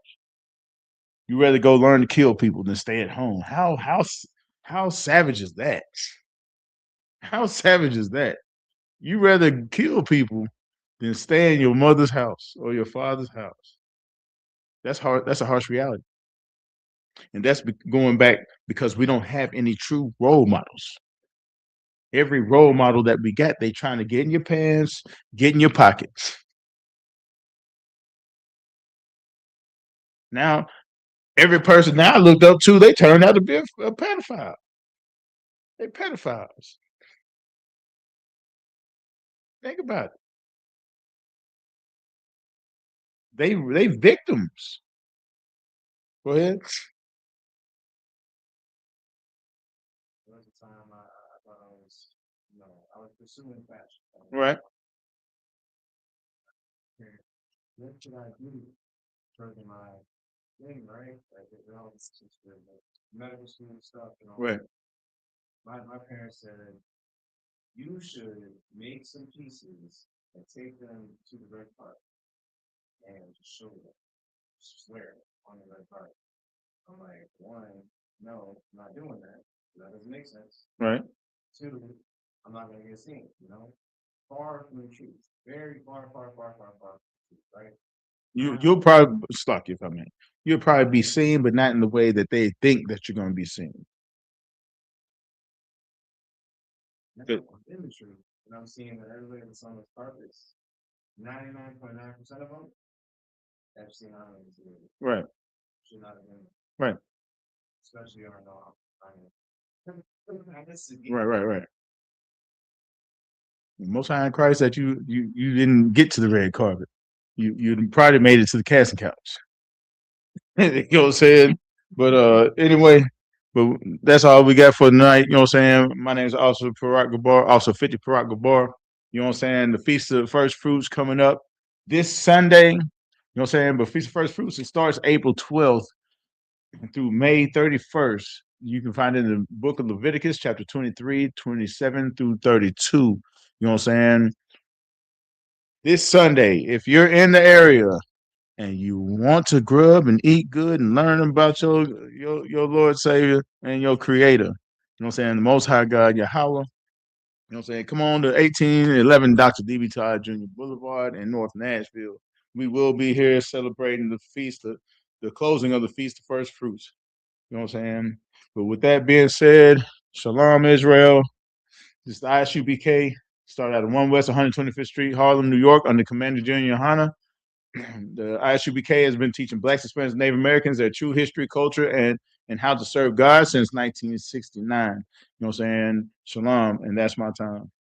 You rather go learn to kill people than stay at home. How savage is that? How savage is that? You rather kill people than stay in your mother's house or your father's house. That's hard. That's a harsh reality. And that's going back because we don't have any true role models. Every role model that we got, they trying to get in your pants, get in your pockets. Now, every person now I looked up to, they turned out to be a pedophile. They're pedophiles. Think about it. They victims. Go ahead. There was a time I thought I was pursuing fashion. Right. What should I do further my thing, right? Like it all this medical school stuff and all. Right. My parents said you should make some pieces and take them to the red carpet and show them, swear on the red carpet. I'm like, one, no, I'm not doing that. That doesn't make sense. Right. Two, I'm not gonna get seen, far from the truth, very far, far, far, far, far from the truth, right? You'll probably stuck if I mean. You'll probably be seen, but not in the way that they think that you're going to be seen. That's Good. in the truth, and I'm seeing that everybody that's on the carpets, 99.9% of them have seen on the Right. should not have been, Right. especially on Right. Most High in Christ that you didn't get to the red carpet. You probably made it to the casting couch. You know what I'm saying? But anyway, but that's all we got for tonight. You know what I'm saying? My name is Officer Parak Gabar, Officer 50 Parak Gabar. You know what I'm saying? The Feast of First Fruits coming up this Sunday. You know what I'm saying? But Feast of First Fruits, it starts April 12th through May 31st. You can find it in the book of Leviticus, chapter 23, 27 through 32. You know what I'm saying? This Sunday, if you're in the area and you want to grub and eat good and learn about your Lord Savior and your Creator, you know what I'm saying? The Most High God, Yahweh. You know what I'm saying? Come on to 1811 Dr. D.B. Todd Jr. Boulevard in North Nashville. We will be here celebrating the feast, the closing of the Feast of First Fruits. You know what I'm saying? But with that being said, Shalom Israel. This is the ISUBK. Started out at 1 West 125th Street, Harlem, New York, under Commander Junior Hanna. The ISUBK has been teaching Blacks, Hispanics, Native Americans their true history, culture, and and how to serve God since 1969. You know what I'm saying? Shalom, and that's my time.